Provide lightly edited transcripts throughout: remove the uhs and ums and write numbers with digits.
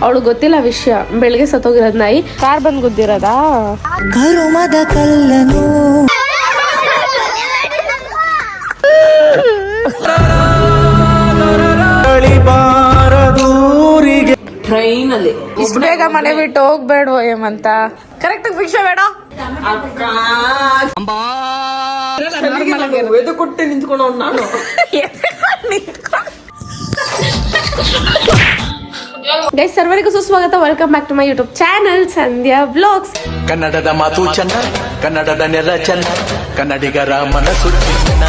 ಅವಳು ಗೊತ್ತಿಲ್ಲ ವಿಷಯ. ಬೆಳಗ್ಗೆ ಸತ್ತೋಗಿರೋದ್ ನಾಯಿ ಕಾರ್ ಬಂದ್ ಗುದ್ದಿರೋದಾ. ಕರುಮದ ಕಲ್ಲನು ಟ್ರೈನ್ ಅಲ್ಲಿ ಇಷ್ಟು ಬೇಗ ಮನೆ ಬಿಟ್ಟು ಹೋಗ್ಬೇಡ ಏಮಂತ ಕರೆಕ್ಟ್ ಭಿಕ್ಷೆ ಬೇಡ ಕೊಟ್ಟೆ ನಿಂತ್ಕೊಂಡು ನಾನು ಗೈಸ್ ಸರ್ವರಿಗೂ ಸುಸ್ವಾಗತ. Welcome back to my YouTube channel Sandhya vlogs. ಕನ್ನಡದ ಮಾತು ಚಂದ, ಕನ್ನಡದ ನೆಲ ಚಂದ, ಕನ್ನಡಿಗರ ಮನಸ್ಸು ಚಿನ್ನ.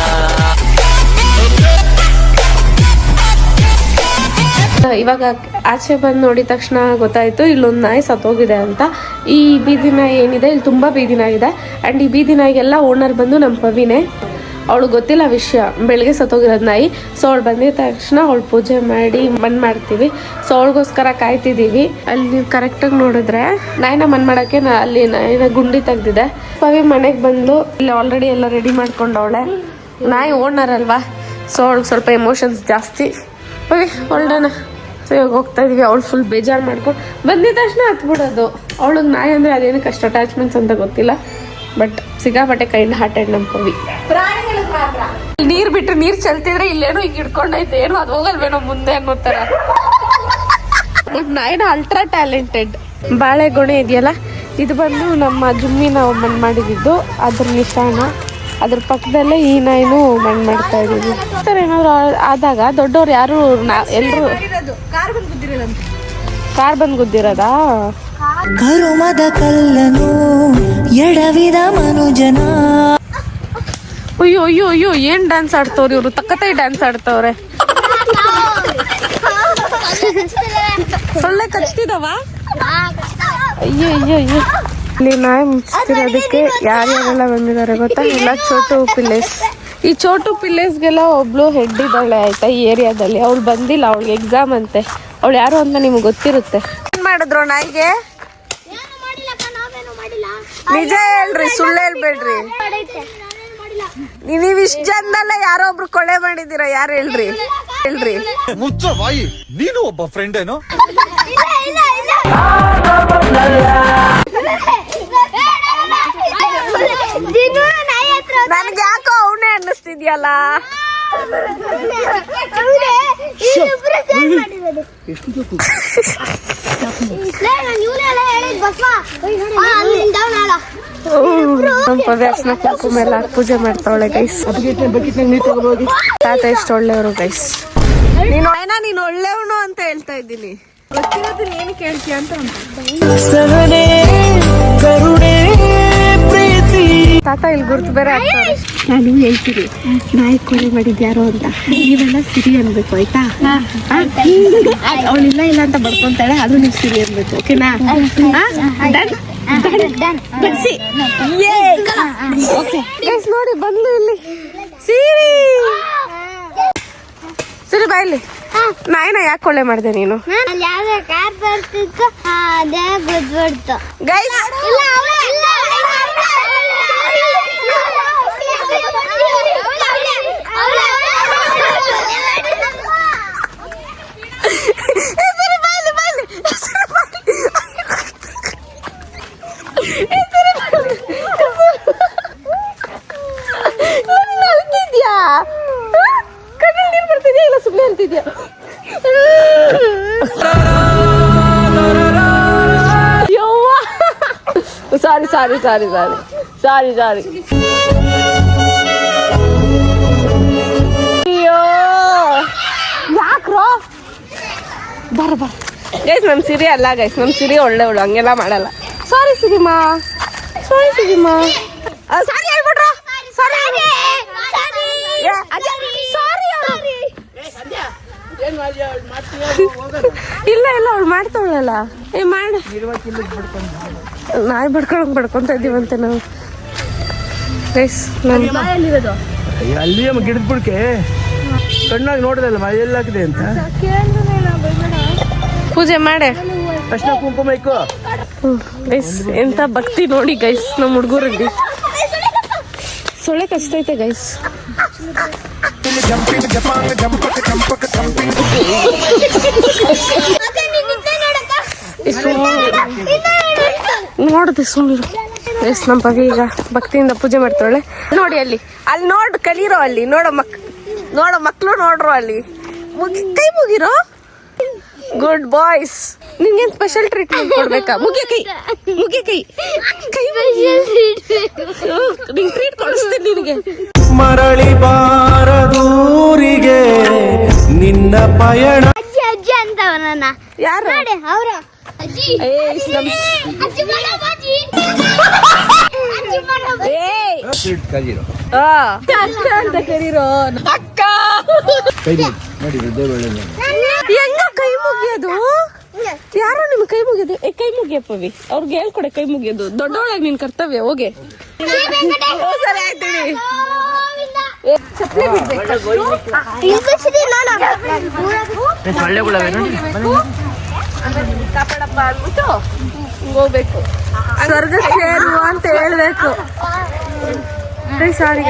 ಇವಾಗ ಆಚೆ ಬಂದು ನೋಡಿದ ತಕ್ಷಣ ಗೊತ್ತಾಯ್ತು ಇಲ್ಲೊಂದು ನಾಯಿ ಸತ್ತೋಗಿದೆ ಅಂತ. ಈ ಬೀದಿ ನಾಯಿ ಏನಿದೆ ಇಲ್ಲಿ ತುಂಬಾ ಬೀದಿ ನಾಯಿ ಇದೆ. ಅಂಡ್ ಈ ಬೀದಿ ನಾಯಿಗೆಲ್ಲ ಓನರ್ ಬಂದು ನಮ್ಮ ಪವಿನೇ. ಅವಳು ಗೊತ್ತಿಲ್ಲ ವಿಷಯ, ಬೆಳಗ್ಗೆ ಸತ್ತೋಗಿರೋದು ನಾಯಿ. ಸೊ ಅವಳು ಬಂದಿದ ತಕ್ಷಣ ಅವಳು ಪೂಜೆ ಮಾಡಿ ಮಣ್ಣು ಮಾಡ್ತೀವಿ. ಸೊ ಅವಳಿಗೋಸ್ಕರ ಕಾಯ್ತಿದ್ದೀವಿ. ಅಲ್ಲಿ ನೀವು ಕರೆಕ್ಟಾಗಿ ನೋಡಿದ್ರೆ ನಾಯಿನ ಮಣ್ಣು ಮಾಡೋಕ್ಕೆ ಅಲ್ಲಿ ನಾಯಿನ ಗುಂಡಿ ತೆಗ್ದಿದೆ. ಪವಿ ಮನೆಗೆ ಬಂದು ಇಲ್ಲಿ ಆಲ್ರೆಡಿ ಎಲ್ಲ ರೆಡಿ ಮಾಡ್ಕೊಂಡವಳೆ. ನಾಯಿ ಓನರ್ ಅಲ್ವಾ, ಸೊ ಅವಳಿಗೆ ಸ್ವಲ್ಪ ಎಮೋಷನ್ಸ್ ಜಾಸ್ತಿ. ಪವಿ ಹೊಲ್ಡೋಣ. ಸೊ ಇವಾಗ ಹೋಗ್ತಾ ಇದೀವಿ. ಅವಳು ಫುಲ್ ಬೇಜಾರು ಮಾಡ್ಕೊಂಡು ಬಂದಿದ ತಕ್ಷಣ ಹತ್ಬಿಡೋದು. ಅವಳಿಗೆ ನಾಯಿ ಅಂದರೆ ಅದೇನಕ್ಕೆ ಅಷ್ಟು ಅಟ್ಯಾಚ್ಮೆಂಟ್ಸ್ ಅಂತ ಗೊತ್ತಿಲ್ಲ, ಬಟ್ ಸಿಕ್ಕಾಪಟ್ಟೆ ಕೈಂಡ್ ಹಾರ್ಟೆಡ್ ನಮ್ಮ ಪವಿ. ನೀರ್ ಬಿಟ್ಟು ನೀರ್ ಚಲ್ತಿದ್ರೆ ಇಲ್ಲೇನೋ ಈಗ ಹಿಡ್ಕೊಂಡೈತೆ, ಏನೋ ಅದು ಹೋಗಲ್ವೇನೋ ಮುಂದೆ ಅನ್ನೋ ತರ. ನಾಯಿನ ಅಲ್ಟ್ರಾ ಟ್ಯಾಲೆಂಟೆಡ್. ಬಾಳೆಗೊನೆ ಇದೆಯಲ್ಲ, ಇದು ಬಂದು ನಮ್ಮ ಜುಮ್ಮಿನ ಮಣ್ಣು ಮಾಡಿದ್ದು, ಅದ್ರ ನಿಶಾನ. ಅದ್ರ ಪಕ್ಕದಲ್ಲೇ ಈ ನಾಯಿನೂ ಮಣ್ಣು ಮಾಡ್ತಾ ಇದೀವಿ. ಏನಾದ್ರು ಆದಾಗ ದೊಡ್ಡವ್ರು ಯಾರು ಎಲ್ರು ಕಾರ್ ಬಂದ್ ಗುದ್ದಿರೋದಾ. ಕರುಮದ ಕಲ್ಲನು ಎಡವಿದ ಮನುಜನ. ಅಯ್ಯೋ ಅಯ್ಯೋ ಅಯ್ಯೋ, ಏನ್ ಡ್ಯಾನ್ಸ್ ಆಡ್ತವ್ರಿ ಇವ್ರು, ತಕ್ಕತೈ ಡ್ಯಾನ್ಸ್ ಆಡ್ತವ್ರೆ. ಸೊಳ್ಳೆ ಕಚ್ತಿದವ. ಅಯ್ಯೋ ಅಯ್ಯೋ ಅಯ್ಯೋ. ಇಲ್ಲಿ ನಾಯಿ ಮುಚ್ಚಿರೋದಕ್ಕೆ ಯಾರ್ಯಾರೆಲ್ಲ ಬಂದಿದ್ದಾರೆ ಗೊತ್ತಾ? ಎಲ್ಲ ಚೋಟು ಪಿಲ್ಲೇಸ್. ಈ ಚೋಟು ಪಿಲ್ಲೇಸ್ಗೆಲ್ಲ ಒಬ್ಳು ಹೆಡ್ ಇದ್ದಾಳೆ ಆಯ್ತಾ ಈ ಏರಿಯಾದಲ್ಲಿ. ಅವಳು ಬಂದಿಲ್ಲ, ಅವಳಿಗೆ ಎಕ್ಸಾಮ್ ಅಂತೆ. ಅವಳು ಯಾರು ಅಂತ ನಿಮ್ಗೆ ಗೊತ್ತಿರುತ್ತೆ. ಏನ್ ಮಾಡಿದ್ರು ನಾಯಿಗೆ? ನಿಜ ಹೇಳ್ರಿ, ಸುಳ್ಳು ಹೇಳ್ಬೇಡ್ರಿ. ನೀವ್ ಇಷ್ಟ ಜನದಲ್ಲ ಯಾರೋ ಒಬ್ರು ಕೊಳೆ ಮಾಡಿದೀರ, ಯಾರು ಹೇಳ್ರಿ ಹೇಳ್ರಿ. ಮುಚ್ಚ ಬಾಯಿ, ನೀನು ಒಬ್ಬ ಫ್ರೆಂಡ್ ಏನೋ. ನನ್ಗೆ ಯಾಕೋ ಅವನೇ ಅನ್ನಿಸ್ತಿದ್ಯಲ್ಲ. ಕುಂಕುಮೆಲ್ಲ ಪೂಜೆ ಮಾಡ್ತಾವಳೆ ಗೈಸ್. ತಾತ ಎಷ್ಟು ಒಳ್ಳೆಯವರು ಗೈಸ್. ನೀನು ಒಳ್ಳೆಯವನು ಅಂತ ಹೇಳ್ತಾ ಇದ್ದೀನಿ. ಗೊತ್ತಿರೋದನ್ನ ಏನು ಕೇಳ್ತೀಯ ಅಂತ. ತಾತ ಇಲ್ಲಿ ಗುರ್ತು ಬೇರೆ ಆಗ್ತಾರೆ. ನಾನು ಹೇಳ್ತೀನಿ ನಾಯಿ ಕೊಲೆ ಮಾಡಿದ್ಯಾರೋ ಅಂತ, ನೀವೆಲ್ಲ ಸಿರಿ ಅನ್ಬೇಕು ಆಯ್ತಾ. ಅವಳಿಲ್ಲ ಇಲ್ಲ ಅಂತ ಬಡ್ಕೊಂತಾಳೆ, ಅದು ನೀವು ಸಿರಿ ಅನ್ಬೇಕು. ಓಕೆನಾ? ನೋಡಿ ಬಂದು ಇಲ್ಲಿ ಸಿರಿ ಸರಿ ಬಾ ಇಲ್ಲಿ. ನಾಯಿನ ಯಾಕೆ ಕೊಳ್ಳೆ ಮಾಡಿದೆ ನೀನು? ಗೈಸ್ ಸಾರಿ ಸಾರಿ ಸಾರಿ ಸಾರಿ ಸಾರಿ. ಅಯ್ಯೋ ಯಾಕ್ರೋ ಬರ ಬರ. ಗೈಸ್ ನಮ್ ಸಿರಿ ಅಲ್ಲ ಗೈಸ್, ನಮ್ ಸಿರಿ ಒಳ್ಳೆವಳು, ಹಂಗೆಲ್ಲ ಮಾಡಲ್ಲ. ಸಾರಿ ಸಿರಿಮಾ, ಸಾರಿ ಸಿರಿಮಾ. ಸಾರಿ ಹೇಳ್ಬಿಟ್ರ. ಸಾರಿ ಇಲ್ಲ ಇಲ್ಲ, ಅವಳು ಮಾಡ್ತಾವಳಲ್ಲ. ಏ ಮಾಡ, ನಾಯಿ ಬಡ್ಕೊಂತ ಇದೀವಂತೆ ನಾವು ಗೈಸ್. ಅಲ್ಲಿ ಗಿಡದ ಬುಡಕೆ ಕಣ್ಣಾಗಿ ನೋಡಿದಲ್ಲ ಎಲ್ಲ ಹಾಕಿದೆ ಅಂತ. ಪೂಜೆ ಮಾಡೆ ತಕ್ಷಣ ಕುಂಕುಮ ಇಕ್ಕು ಗೈಸ್. ಎಂತ ಭಕ್ತಿ ನೋಡಿ ಗೈಸ್ ನಮ್ಮ ಹುಡುಗರಲ್ಲಿ. ಸೊಳ್ಳೆ ಕಚ್ತೈತೆ ಗೈಸ್. ನೋಡ್ದೆ ಸುಮ್ಮನೆ ಎಸ್ ನಮ್ಮ ಪವಿ ಈಗ ಭಕ್ತಿಯಿಂದ ಪೂಜೆ ಮಾಡ್ತಾಳೆ ನೋಡಿ. ಅಲ್ಲಿ ನೋಡ್ ಕಲೀರೋ, ಅಲ್ಲಿ ನೋಡೋ ಮಕ್ಳು ನೋಡ್ರು, ಅಲ್ಲಿ ಕೈ ಮುಗಿರೋ. Good boys. ನಿನ್ಗೇನ್ ಸ್ಪೆಷಲ್ ಟ್ರೀಟ್ಮೆಂಟ್ ಕೊಡ್ಬೇಕಾ? ಮುಗಿಯ ಕೈ ನಿಂಗೆ ಟ್ರೀಟ್ ಕೊಡಿಸ್ತೀನಿ ನಿನಗೆ. ಮರಳಿ ಬಾರದೂರಿಗೆ ನಿನ್ನ ಪಯಣ. ಅಜ್ಜಿ ಅಂತವನ ಯಾರು? ಅವ್ರ ಅಂತ ಕರೀರೋ. ಅಕ್ಕ ಹೆಂಗ ಕೈ ಮುಗಿಯೋದು? ಯಾರೋ ನಿಮ್ ಕೈ ಮುಗಿಯೋದು? ಕೈ ಮುಗಿಯಪ್ಪವಿ, ಅವ್ರಿಗೆ ಹೇಳ್ಕೊಡೆ ಕೈ ಮುಗಿಯೋದು. ದೊಡ್ಡವಳಾಗಿ ನಿನ್ ಕರ್ತವ್ಯ. ಹೋಗಿ ಸರಿ ಆಯ್ತು. ಚಪ್ಪಲಿ ಕಾಪಾಡಪ್ಪ ಅಂದ್ಬಿಟ್ಟು ಹೋಗ್ಬೇಕು. ಸ್ವರ್ಗ ಸೇರುವ ಅಂತ ಹೇಳ್ಬೇಕು. ಸಾರಿ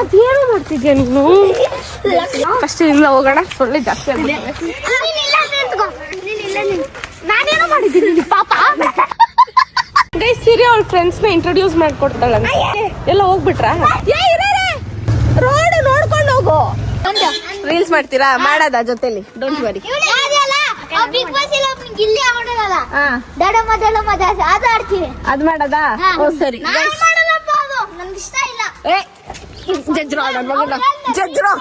ಅದೇನು ಮಾಡ್ತಿದ್ಯಾ ನೀನು? ಅಷ್ಟೇ ಇಲ್ಲ, ಹೋಗೋಣ. ಸೊಳ್ಳೆ ಜಾಸ್ತಿ ಆಗಿದೆ. ನಾನೇನೋ ಮಾಡಿದ್ದೀನಿ ಪಾಪ. ಗೈಸ್ ಸೀರೆ ಅವಳ ಫ್ರೆಂಡ್ಸ್ ನ ಇಂಟ್ರೊಡ್ಯೂಸ್ ಮಾಡ್ಕೊಡ್ತಾಳ. ಎಲ್ಲ ಹೋಗ್ಬಿಟ್ರ? ರೋಡ್ ನೋಡ್ಕೊಂಡು ಹೋಗು. ರೀಲ್ಸ್ ಮಾಡ್ತೀರಾ? ಮಾಡೋದ ಜೊತೆಲಿ? Don't worry. ಬಿಗ್ ಬಾಸ್ ಗಿಲ್ಲಿ ಆಡೋದಲ್ಲ, ಅದು ಆಡ್ತೀವಿ. ಅದ್ ಮಾಡೋದಾ? ಓ ಸರಿ. ನನ್ಗೆ ಇಷ್ಟ ಇಲ್ಲ. ಜಜ್ರೋ ಆಡೋಣ ಮಗನ. ಜಜ್ರೋ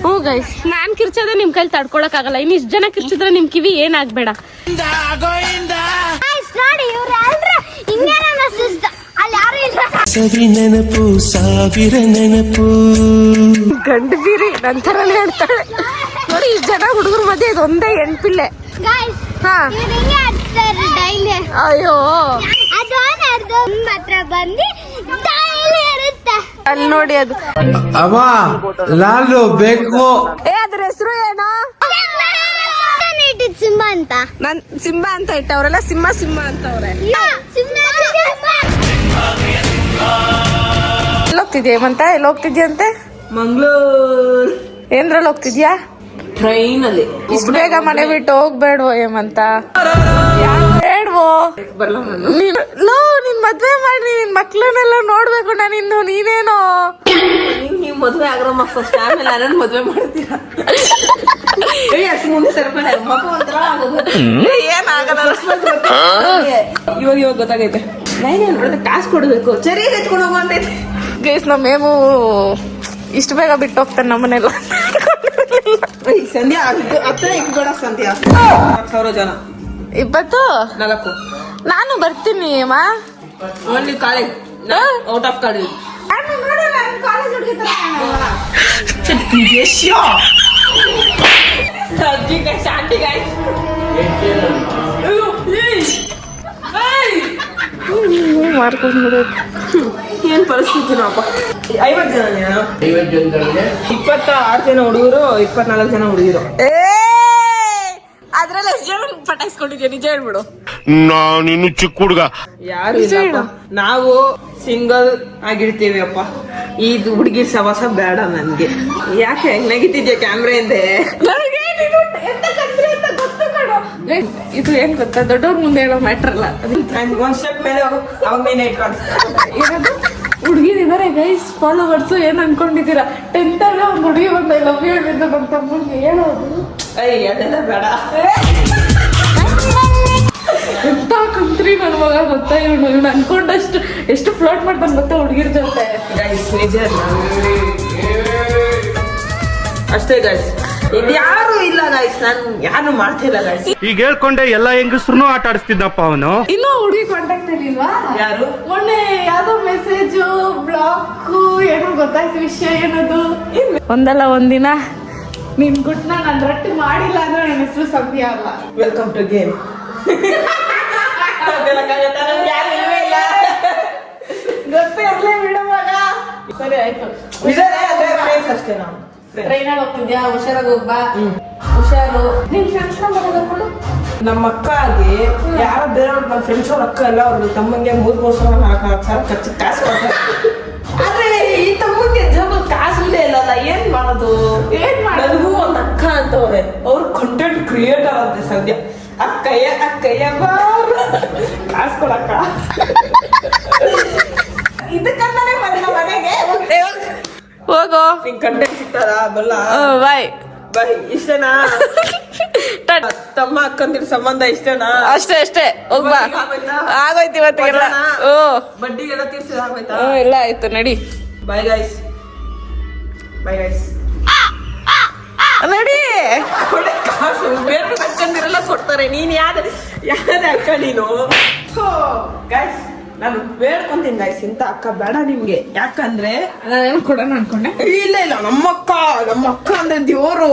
ಹ್ಞೂ ಗೈಸ್, ನಾನ್ ಕಿರ್ಚೋದ ನಿಮ್ ಕೈಲಿ ತಡ್ಕೊಳಕ್ ಆಗಲ್ಲ. ಇನ್ನು ಇಷ್ಟು ಜನ ಕಿರ್ಚಿದ್ರೆ ನಿಮ್ ಕಿವಿ ಏನಾಗ್ಬೇಡ. ನೋಡಿ ಇವ್ರು ಹಿಂಗೇನ ಸುಸ್ತ, ಅಲ್ಲಿ ಯಾರು ಇಲ್ಲ. ಸವಿ ನೆನಪು ಸಾವಿರ ನೆನಪು. ಗಂಡು ಬೀರಿ ನಂತರನೇ ಹೇಳ್ತಾಳೆ ನೋಡಿ. ಇಷ್ಟು ಜನ ಹುಡುಗರ ಮಧ್ಯೆ ಇದೊಂದೇ ಹೆಣ್ಪಿಲ್ಲೆ. ಹಾ ಡೈಲಿ ಅಯ್ಯೋ ಅದು ಮಾತ್ರ ಬಂದು ಡೈಲಿ ಇರುತ್ತೆ. ಅಲ್ಲಿ ನೋಡಿ ಅದು. ಅವ ಲಾಲು ಬೇಕು. ಅದ್ರ ಹೆಸರು ಏನೋ? ಸಿಂಬಾ ಅಂತ. ನಾನ್ ಸಿಂಬಾ ಅಂತ ಇಟ್ಟವ್ರಲ್ಲ, ಸಿಂಹ ಅಂತವ್ರೆ. ಎಲ್ಲೋಗ್ತಿದ್ಯಾ ಹೇಮಂತ? ಎಲ್ಲೋಗ್ತಿದ್ಯಂತೆ? ಮಂಗಳೂರು. ಏನ್ರಲ್ಲಿ ಹೋಗ್ತಿದ್ಯಾ? ಟ್ರೈನ್ ಅಲ್ಲಿ. ಇಷ್ಟು ಬೇಗ ಮನೆ ಬಿಟ್ಟು ಹೋಗ್ಬೇಡ್ವೋ ಹೇಮಂತ? ಬೇಡ್ವೋ? ನಿನ್ ಮದ್ವೆ ಮಾಡಿ ನಿನ್ ಮಕ್ಳನ್ನೆಲ್ಲ ನೋಡ್ಬೇಕು ನಾನು ಇನ್ನು. ನೀನೇನೋ ನೀವ್ ಮದ್ವೆ ಆಗ್ರಮ್ಮ ಫಸ್ಟ್, ಆಮೇಲೆ ನನ್ನ ಮದ್ವೆ ಮಾಡ್ತೀರಾ? ಅಷ್ಟು ಮುಂದೆ ತರ್ಮೇಲೆ ಮಗು ಒಂಥರ ಆಗೋದು. ಏನಾಗಲ್ಲ. ಇವಾಗ ಗೊತ್ತಾಗೈತೆ. ನೈನೇನು ನೋಡಿದ್ರೆ ಕಾಸು ಕೊಡ್ಬೇಕು, ಸರಿ ಎತ್ಕೊಂಡು ಹೋಗು ಅಂತೈತೆ. ಗೈಸ್ ನಮ್ಮೇಮು ಇಷ್ಟು ಬೇಗ ಬಿಟ್ಟು ಹೋಗ್ತಾನೆ ನಮ್ಮನೆಲ್ಲ. ಸಂಧ್ಯಾ ಹತ್ರ ಇಕ್ಬೇಡ ಸಂಧ್ಯಾ. 4,000 ಜನ, 24. ನಾನು ಬರ್ತೀನಿ ಅಮ್ಮ. Only college, out of college. ಏನ್ ಪರಿಸ್ಥಿತಿ ನಾವಪ್ಪ. 50 ಜನ, 26 ಜನ ಹುಡುಗರು, 24 ಜನ ಹುಡುಗಿರು. ಅದ್ರಲ್ಲಿ ಎಷ್ಟು ಜನ ಪಟಾಯಿಸ್ಕೊಂಡಿದ್ಯಾ? ನಿಜ ಹೇಳ್ಬಿಡು. ನಾನಿನ್ನು ಚಿಕ್ಕ ಹುಡುಗ. ಯಾರು ಇಲ್ಲ, ನಾವು ಸಿಂಗಲ್ ಆಗಿರ್ತೀವಿ ಅಪ್ಪ. ಇದು ಹುಡುಗಿ ಸವಾಸ ಬೇಡ ನನ್ಗೆ. ಯಾಕೆ ನೆಗಿತಿದ್ಯಾ ಕ್ಯಾಮ್ರಾ ಹಿಂದೆ? ಇದು ಏನ್ ಗೊತ್ತಾ, ದೊಡ್ಡವ್ರ ಮುಂದೆ ಹೇಳೋ ಮ್ಯಾಟ್ರ್ ಅಲ್ಲ. ಒಂದ್ ಸ್ಟೆಪ್ ಮೇಲೆ ಅವಾಗ ನೀನ್ ಏನದು ಹುಡುಗಿರಿದ್ದಾರೆ ಗೈಸ್, ಫಾಲೋವರ್ಸು. ಏನ್ ಅನ್ಕೊಂಡಿದ್ದೀರಾ? 10th ಅಲ್ಲೇ ಒಂದು ಹುಡುಗಿ ಬಂದ ಐ ಲವ್ ಯು ಹೇಳಿದ್ದು ನಮ್ಮ ತಮ್ಮಂಗೆ. ಹೇಳೋದು ಅದೆಲ್ಲ ಬೇಡ. ಎಂತ ಕಂತ್ರಿ ನನ್ನ ಮಗ ಗೊತ್ತಾ? ಇವನು ಅನ್ಕೊಂಡಷ್ಟು ಎಷ್ಟು ಫ್ಲೋಟ್ ಮಾಡ್ತಾನೆ ಗೊತ್ತಾ ಹುಡುಗಿರ ಜೊತೆ. ಗೈಸ್ ನಿಜ ಅಷ್ಟೇ ಗೈಸ್, ಇದ್ಯಾರು ಇಲ್ಲ ಗೈಸ್. ನಾನು ಯಾರು ಮಾಡ್ತಿಲ್ಲ ಗೈಸ್. ಈಗ ಹೇಳ್ಕೊಂಡೆ ಎಲ್ಲ ಹೆಂಗಸ್ರು ಆಟ ಆಡಿಸ್ತಿದ್ದಪ್ಪ ಅವನು. ಇನ್ನೂ ಹುಡುಗಿ ಕಾಂಟ್ಯಾಕ್ಟ್ ಇರ್ಲಿಲ್ವಾ? ಯಾರು? ಮೊನ್ನೆ ಯಾವ್ದೋ ಮೆಸೇಜು ಬ್ಲಾಕ್ ಏನೋ ಗೊತ್ತಾಯ್ತು ವಿಷಯ. ಏನದು? ಒಂದಲ್ಲ ಒಂದಿನ ನಿನ್ ಗುಟ್ನ ನಾನು ರೊಟ್ಟಿ ಮಾಡಿಲ್ಲ ಅಂದ್ರೆ ನನ್ನ ಹೆಸರು ಸಂಧ್ಯಾ ಅಲ್ಲ. Welcome to game. ಗೊತ್ತೇ ಇರ್ಲೇ ಬಿಡುವಾಗ. ಸರಿ ಆಯ್ತು. ಅಷ್ಟೇ ನಾವು ಟ್ರೈನಲ್ಲಿ ಹೋಗ್ತಿದ್ಯಾ? ಹುಷಾರಾಗಿ ಹೋಗ್ಬಾ. ಹುಷಾರು. ನಿನ್ ಫ್ರೆಂಡ್ಸ್ ನಂಬರ್ ಕೊಡು. ನಮ್ಮ ಅಕ್ಕಗೆ ಯಾರೋ ಬೇರೆಯವ್ರು ನಮ್ಮ ಫ್ರೆಂಡ್ಸ್ ಅವ್ರ ಅಕ್ಕ ಎಲ್ಲ ಅವ್ರ ತಮ್ಮಂಗೆ 3,000 ಖರ್ಚು ಕಾಸು ಕೊಡ್ತಾರೆ. ಆದ್ರೆ ಈ ತಮ್ಮಂಗೆ ಜब ಕಾಸಿಲ್ಲೇ ಇಲ್ಲಲ್ಲ, ಏನ್ ಮಾಡೋದು? ನನಗೂ ಒಂದು ಅಕ್ಕ ಅಂತವ್ರೆ, ಅವ್ರು ಕಂಟೆಂಟ್ ಕ್ರಿಯೇಟರ್ ಅಂತೆ ಸದ್ಯ. ಅಕ್ಕಯ್ಯ ಬಾರ ಕಾಸು ಕೊಡಕ್ಕ ಇದಕ್ಕಂತಾನೆ ಬಂದ ಮನೆಗೆ. ಹೋಗೋ ನಿಂಗೆ ಕಂಟೆಂಟ್ ಸಿಗ್ತಾರ ಬಲ್ಲ ಬಾಯ್ ಬೈ. ಇಷ್ಟನಾ ತಮ್ಮ ಅಕ್ಕಂದಿರ ಸಂಬಂಧ? ಇಷ್ಟನಾ? ಅಷ್ಟೇ ಹೋಗ್ಬಾ. ಆಗೋಯ್ತು ಇವತ್ತಿಗೆಲ್ಲ. ಬಡ್ಡಿಗೆಲ್ಲ ತೀರ್ಸಿದ ಆಗೋಯ್ತಾ? ಎಲ್ಲ ಆಯ್ತು, ನಡಿ. Bye guys. ನಡಿ. ಕಾಸು ಬೇರೆ ಅಕ್ಕಂದಿರೆಲ್ಲ ಕೊಡ್ತಾರೆ, ನೀನ್ ಯಾವ್ದೇ ಅಕ್ಕ ನೀನು? ಗೈಸ್ ನಾನು ಬೇಡ್ಕೊಂತೀನಿ ಗೈಸ್, ಇಂತ ಅಕ್ಕ ಬೇಡ ನಿಮ್ಗೆ. ಯಾಕಂದ್ರೆ ಕೊಡೋಣ ಅನ್ಕೊಂಡೆ. ಇಲ್ಲ ನಮ್ಮ ಅಕ್ಕ ಅಂದ್ರೆ ದೇವರು.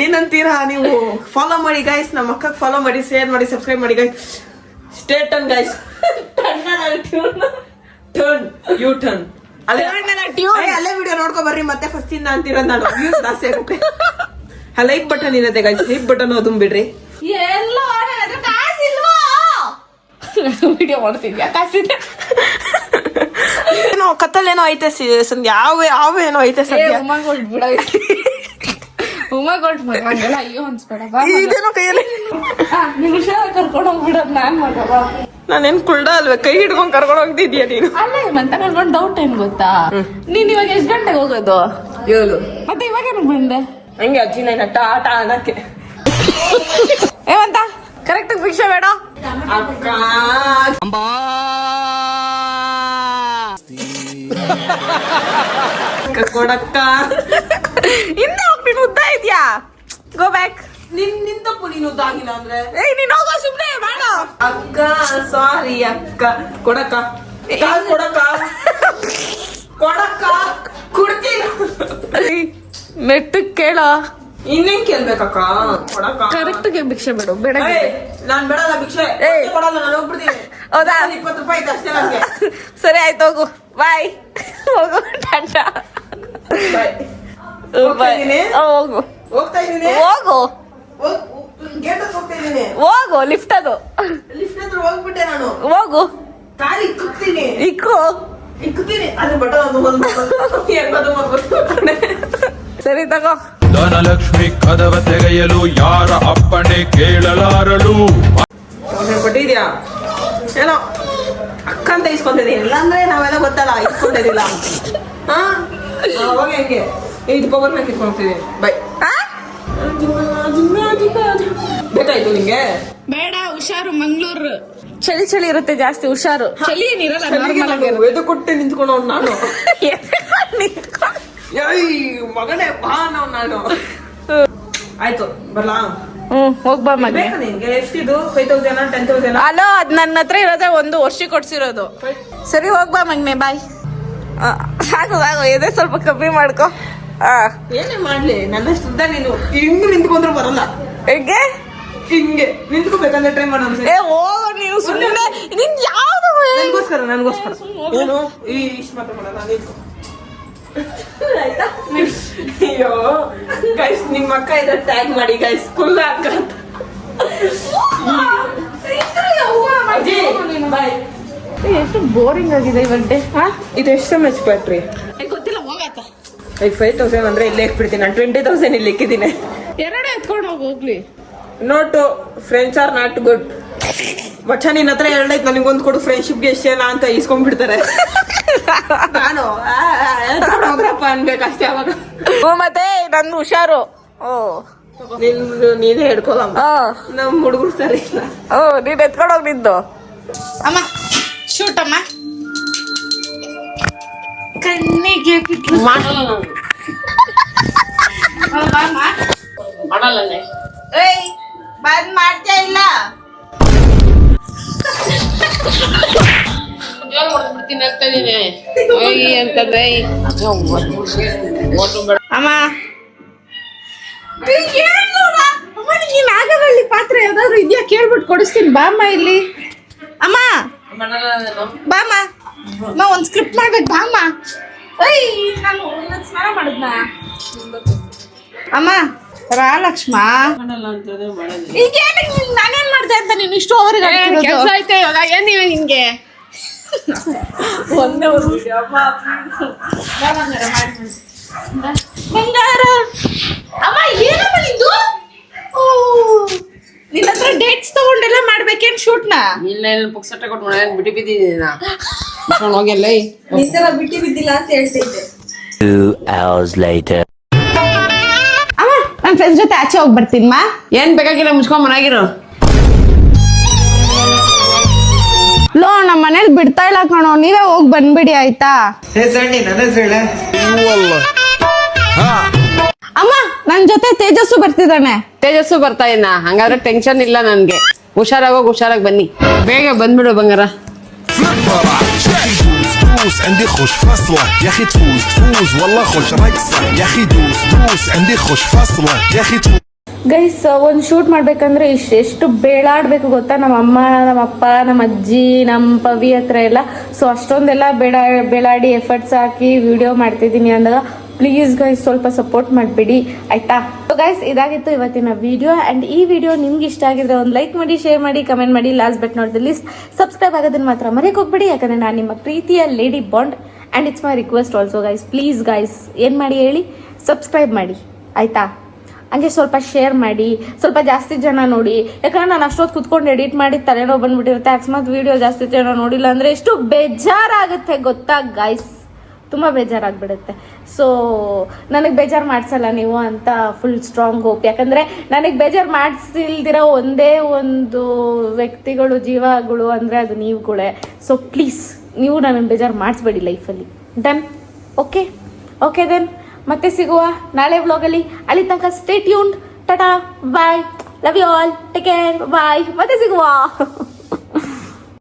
ಏನಂತೀರಾ ನೀವು? ಫಾಲೋ ಮಾಡಿ ಗೈಸ್, ನಮ್ಮ ಅಕ್ಕ ಫಾಲೋ ಮಾಡಿ, ಶೇರ್ ಮಾಡಿ, ಸಬ್ಸ್ಕ್ರೈಬ್ ಮಾಡಿ guys. Stay turn guys. Turn ಅಲ್ಲೇ ವಿಡಿಯೋ ನೋಡ್ಕೊ ಬರ್ರಿ. ಮತ್ತೆ ಫಸ್ಟ್ ಇಂದ ಅಂತೀರ ನಾನು, ವ್ಯೂಸ್ ಜಾಸ್ತಿ ಆಗುತ್ತೆ. ಲೈಕ್ ಬಟನ್ ಇರುತ್ತೆ ಗೈಸ್, ಲೈಕ್ ಬಟನ್ ಅದನ್ನ ಬಿಡ್ರಿ. ವಿಡಿಯೋ ಮಾಡ್ತಿದ್ಯಾ? ಕಾಸಿದೆ ಏನೋ ಕತ್ತಲೇನೋ ಐತೆ ಯಾವ ಏನೋ ಐತೆ ಸದ್ಯ. ಉಮಾಗೋಲ್ಡ್ ಮಗಂಗೆಲ್ಲ ಅಯ್ಯೋ ಅನ್ಸ್ಬೇಡ. ಇದೇನೋ ಕೈಯಲ್ಲಿ ನಿಮಿಷ ಕರ್ಕೊಂಡು ಹೋಗ್ಬಿಡೋದು ನಾನ್ ಮಗ. ನಾನೇನ್ ಕುಳ್ಳ ಅಲ್ವೇ? ಕೈ ಹಿಡ್ಕೊಂಡ್ ಕರ್ಕೊಂಡು ಹೋಗ್ತಿದ್ಯಾ ನೀನು? ಅಲ್ಲೇ ಮತ್ತೆ ನನ್ಗೊಂದು ಡೌಟ್ ಏನ್ ಗೊತ್ತಾ, ನೀನ್ ಇವಾಗ ಎಷ್ಟ್ ಗಂಟೆಗೆ ಹೋಗೋದು? 7. ಮತ್ತೆ ಇವಾಗ ಬಂದೆ ಹಂಗೆ ಅಜ್ಜಿ ನಟ ಆಟ ಅನ್ನಕ್ಕೆ. ಏವಂತ ಕರೆಕ್ಟ್ ಭಿಕ್ಷೆ ಬೇಡ ಅಕ್ಕ ಕೊಡಕ್ಕ. ಹಿಂದೆ ಹೋಗ್ತೀನಿ, ಉದ್ದ ಇದ್ಯಾ? Go back. ನಿನ್ ತಪ್ಪು, ನೀನು ಉದ್ದಾಗಿಲ್ಲ ಅಂದ್ರೆ. ನೀನ್ ಹೋಗೋ ಸುಮ್ನೆ ಬೇಡ. ಅಕ್ಕ ಸಾರಿ ಅಕ್ಕ. ಕೊಡಕ್ಕ ಕೊಡ್ತೀನಿ. ನೆಟ್ಟಗ್ ಕೇಳ. ಇನ್ನೇನ್ ಕೇಳ್ಬೇಕಕ್ಕ? ಕೊಡಕ್ಕ. ಕರೆಕ್ಟ್ ಭಿಕ್ಷೆ ಬೇಡ. ಬೇಡ ನಾನ್ ಬೇಡಲ್ಲ ಭಿಕ್ಷೆ ಕೊಡಲ್ಲ, ನಾನು ಹೋಗ್ಬಿಡ್ತೀನಿ. ಹೌದಾ? 20 ರೂಪಾಯಿ ಐತೆ ಅಷ್ಟೇ ನನ್ಗೆ. ಸರಿ ಆಯ್ತು, ಹೋಗು. ಬಾಯ್. ಹೋಗು ಟಾಟಾ. ಬಾಯ್. ಹೋಗು ಹೋಗ್ತಾ ಇದೀನಿ. ಹೋಗು ಗೇಟ್ ಹೋಗ್ತಾ ಇದೀನಿ. ಹೋಗು. ಲಿಫ್ಟ್ ಅದು. ಲಿಫ್ಟ್ ಹತ್ರ ಹೋಗ್ಬಿಟ್ಟೆ ನಾನು. ಹೋಗು. ಕಾಲಿ ಇಕ್ಕುತ್ತೀನಿ. ಇಕ್ಕು ಅದ್ರ ಬಟನ್ ಸರಿ ತಗೋ. ಧನಲಕ್ಷ್ಮಿ ಕದವ ತೆಗೆಯಲು ಯಾರ ಅಪ್ಪಣೆ ಕೇಳಲಾರಳು. ಕೊಟ್ಟಿದ್ಯಾ ಏನೋ ಅಕ್ಕ ಅಂತ ಇಸ್ಕೊಂತಿದ್ದೀನಿ. ಇಲ್ಲಾಂದ್ರೆ ನಾವೆಲ್ಲ ಗೊತ್ತಲ್ಲ ಇಸ್ಕೊಂಡಿದ್ದಿಲ್ಲ. ಅವಾಗ ಹೆಂಗೆ 8 ಪವರ್ನಾಗ ಇಸ್ಕೊಂತಿದ್ದೀನಿ. ಬೈ. ಬೇಕಾಯ್ತು ನಿಂಗೆ? ಬೇಡ, ಹುಷಾರು. ಮಂಗ್ಳೂರು ಚಳಿ ಇರುತ್ತೆ ಜಾಸ್ತಿ, ಹುಷಾರು. ಚಳಿ ಏನಿರಲ್ಲ. ಎದು ಕೊಟ್ಟು ನಿಂತ್ಕೊಂಡು ನಾನು. ಮಗನೇ ಬಾ ನಾನು. ಆಯ್ತು ಬರ್ಲಾ? ಹೋಗ್ಬಾ ಮಗ. ನಿನ್ಗೆ ಎಷ್ಟಿದು? 5,000 10,000? ಅಲೋ, ಅದ್ ನನ್ನ ಹತ್ರ ಇರೋದೇ 1 ವರ್ಷ ಕೊಡ್ಸಿರೋದು. ಸರಿ ಹೋಗ್ಬಾ ಮಗ್ನೆ, ಬಾಯ್. ಸಾಕು ಎದೆ ಸ್ವಲ್ಪ ಕಮ್ಮಿ ಮಾಡ್ಕೊ. ಏನೇ ಮಾಡ್ಲಿ, ನನ್ನಷ್ಟು ಉದ್ದ ನೀನು ಹಿಂಗ್ ನಿಂತ್ಕೊಂಡ್ರು ಬರಲ್ಲ. ಹಿಂಗೆ ನಿಂತ್ಕೋಬೇಕಂದ್ರೆ ಟ್ರೈ ಮಾಡೋ. ಹೋಗೋ ನೀವು ಸುಮ್ಮನೆ. ನಿನ್ ಯಾವ್ದು ನನ್ಗೋಸ್ಕರ ಏನು ಇಷ್ಟು ಮಾತಾಡ ನಿಂತ್ಕೊ. ಆಯ್ತಾ? ಅಯ್ಯೋ ಗೈಸ್, ನಿಮ್ಮ ಅಕ್ಕ ಇದ್ರೆ ಟ್ಯಾಗ್ ಮಾಡಿ ಗೈಸ್, ಕುಲ್ಲ ಅಕ್ಕ ಅಂತ. ಬಾಯ್. ಎಷ್ಟು ಬೋರಿಂಗ್ ಆಗಿದೆ ಇವತ್ತೆ. ಇದು ಎಷ್ಟು ಎಚ್ ಬ್ಯಾಟ್ರಿ ಗೊತ್ತಿಲ್ಲ, ಹೋಗತ್ತ. 5,000 ಅಂದ್ರೆ ಇಲ್ಲೇ ಇಟ್ಬಿಡ್ತೀನಿ ನಾನು. 20,000 ಇಲ್ಲಿ ಇಕ್ಕಿದ್ದೀನಿ. ಎರಡೇ ಎತ್ಕೊಂಡು ಹೋಗ್ಲಿ. Note friends are not good. ಮಚ್ಚ ನಿನ್ನ ಹತ್ರ ಎರಡೈತ್ ನನಗೊಂದು ಕೊಡು, ಫ್ರೆಂಡ್ಶಿಪ್ಗೆ ಎಷ್ಟೇನ ಅಂತ ಇಸ್ಕೊಂಡ್ಬಿಡ್ತಾರೆ. ನಾನು ಹೋಗ್ರಪ್ಪ ಅನ್ಬೇಕಷ್ಟೇ ಅವಾಗ. ಮತ್ತೆ ನನ್ನ ಹುಷಾರು. ನೀನೇ ಹಿಡ್ಕೊಳಮ್ಮ. ನಮ್ ಹುಡುಗರು ಸರಿ ಇಲ್ಲ. ನೀನ್ ಎತ್ಕೊಂಡೋಗ್ ನಿಂದು. ಅಮ್ಮ ಶೂಟ್ ಅಮ್ಮ. ಕಣ್ಣಿಗೆ ಬಂದ್ ಮಾಡ್ತಾ ಇಲ್ಲ. ಅಮ್ಮ ನಾಗವಳ್ಳಿ ಪಾತ್ರ ಯಾವ್ದಾದ್ರು ಇದೆಯಾ ಕೇಳ್ಬಿಟ್ಟು ಕೊಡಿಸ್ತೀನಿ. ಬಾಮ್ಮ ಇಲ್ಲಿ. ಅಮ್ಮ ಬಾಮ್ಮ, ಒಂದ್ ಸ್ಕ್ರಿಪ್ಟ್ ಮಾಡ್ಬೇಕು. ಬಾಮ್ಮ. ನಾನು ಸ್ನಾನ ಮಾಡಿದ್ನ. ಅಮ್ಮ ರಾ ಲಕ್ಷ್ಮ ಈಗ ನಾನೇನ್ ಮಾಡ್ದೆ ಅಂತ ನೀನು ಇಷ್ಟು ಓವರ್ಗೆ ಕೆಲಸ ಐತೆ ಇವಾಗ ಏನ್ ನೀವೇ ನಿನ್ಗೆ ಒಂದೇ ಒಂದು ಬಂಗಾರ ಅಮ್ಮ ಏನಮ್ಮ ನಿಂದು ನಿನ್ನ ಹತ್ರ ಡೇಟ್ಸ್ ತಗೊಂಡೆಲ್ಲ ಮಾಡ್ಬೇಕೇನ್ ಶೂಟ್ನ ಇಲ್ಲ ಪುಕ್ಸಟ್ಟೆ ಕೊಟ್ಟು ಮನೆ ಬಿಟ್ಟು ಬಿದ್ದಿದ್ದೀನಿ ಹೋಗಿಲ್ಲ ನಿಂತರ ಬಿಟ್ಟು ಬಿದ್ದಿಲ್ಲ ಅಂತ ಹೇಳ್ತಿದ್ದೆ 2 hours later. ಅಮ್ಮ ನನ್ನ ಫ್ರೆಂಡ್ಸ್ ಜೊತೆ ಆಚೆ ಹೋಗಿ ಬರ್ತೀನಮ್ಮ ಏನ್ ಬೇಕಾಗಿಲ್ಲ ಮುಚ್ಕೊಂಡ್ ಮನಾಗಿರೋ ಲೋ ನಮ್ಮ ಮನೇಲಿ ಬಿಡ್ತಾ ಇಲ್ಲ ಕಣೋ ನೀವೇ ಹೋಗಿ ಬಂದ್ಬಿಡಿ ಆಯ್ತಾ ಅಮ್ಮ ನನ್ ಜೊತೆ ತೇಜಸ್ಸು ಬರ್ತಿದ್ದಾನೆ ತೇಜಸ್ಸು ಬರ್ತಾ ಇನ್ನ ಹಂಗಾದ್ರೆ ಟೆನ್ಷನ್ ಇಲ್ಲ ನನ್ಗೆ ಹುಷಾರಾಗಿ ಬನ್ನಿ ಬೇಗ ಬಂದ್ಬಿಡು ಬಂಗಾರ دوس عندي خوش فصلة يا اخي تفوز والله خوش رقصة يا اخي دوس عندي خوش فصلة يا اخي ಗೈಸ್ ಒಂದು ಶೂಟ್ ಮಾಡ್ಬೇಕಂದ್ರೆ ಎಷ್ಟು ಬೇಳಾಡ್ಬೇಕು ಗೊತ್ತಾ, ನಮ್ಮ ಅಮ್ಮ ನಮ್ಮ ಅಪ್ಪ ನಮ್ಮ ಅಜ್ಜಿ ನಮ್ಮ ಪವಿ ಹತ್ರ ಎಲ್ಲ. ಸೊ ಅಷ್ಟೊಂದೆಲ್ಲ ಬೇಳಾಡಿ ಎಫರ್ಟ್ಸ್ ಹಾಕಿ ವಿಡಿಯೋ ಮಾಡ್ತಿದ್ದೀನಿ ಅಂದಾಗ ಪ್ಲೀಸ್ ಗೈಸ್ ಸ್ವಲ್ಪ ಸಪೋರ್ಟ್ ಮಾಡಿಬಿಡಿ ಆಯ್ತಾ. ಸೊ ಗೈಸ್ ಇದಾಗಿತ್ತು ಇವತ್ತಿನ ವಿಡಿಯೋ. ಆ್ಯಂಡ್ ಈ ವಿಡಿಯೋ ನಿಮ್ಗೆ ಇಷ್ಟ ಆಗಿದ್ರೆ ಒಂದು ಲೈಕ್ ಮಾಡಿ, ಶೇರ್ ಮಾಡಿ, ಕಮೆಂಟ್ ಮಾಡಿ. Last but not the least subscribe ಆಗೋದನ್ನ ಮಾತ್ರ ಮರೆಯೋಕೆ ಹೋಗ್ಬೇಡಿ, ಯಾಕಂದರೆ ನಾನು ನಿಮ್ಮ ಪ್ರೀತಿಯ lady Bond. And it's my request also guys, please guys ಏನು ಮಾಡಿ ಹೇಳಿ, ಸಬ್ಸ್ಕ್ರೈಬ್ ಮಾಡಿ ಆಯಿತಾ. ಹಂಗೆ ಸ್ವಲ್ಪ ಶೇರ್ ಮಾಡಿ, ಸ್ವಲ್ಪ ಜಾಸ್ತಿ ಜನ ನೋಡಿ, ಯಾಕಂದ್ರೆ ನಾನು ಅಷ್ಟೊತ್ತು ಕುತ್ಕೊಂಡು ಎಡಿಟ್ ಮಾಡಿ ತಲೆನೋವು ಬಂದ್ಬಿಟ್ಟಿರುತ್ತೆ. ಅಕಸ್ಮಾತ್ ವಿಡಿಯೋ ಜಾಸ್ತಿ ಜನ ನೋಡಿಲ್ಲ ಅಂದರೆ ಎಷ್ಟು ಬೇಜಾರಾಗುತ್ತೆ ಗೊತ್ತಾ ಗೈಸ್, ತುಂಬ ಬೇಜಾರಾಗ್ಬಿಡುತ್ತೆ. ಸೊ ನನಗೆ ಬೇಜಾರು ಮಾಡಿಸಲ್ಲ ನೀವು ಅಂತ ಫುಲ್ ಸ್ಟ್ರಾಂಗ್ ಹೋಪ್. ಯಾಕಂದರೆ ನನಗೆ ಬೇಜಾರು ಮಾಡಿಸಿಲ್ದಿರೋ ಒಂದೇ ಒಂದು ವ್ಯಕ್ತಿಗಳು, ಜೀವಗಳು ಅಂದರೆ ಅದು ನೀವುಗಳೇ. ಸೊ ಪ್ಲೀಸ್ ನೀವು ನನಗೆ ಬೇಜಾರು ಮಾಡಿಸ್ಬೇಡಿ ಲೈಫಲ್ಲಿ. ಡನ್? ಓಕೆ ದೆನ್ ಮತ್ತೆ ಸಿಗುವ ನಾಳೆ ವ್ಲಾಗಲ್ಲಿ. ಅಲ್ಲಿ ತನಕ stay tuned. Tata bye, love you all, take care, bye, ಮತ್ತೆ ಸಿಗುವ.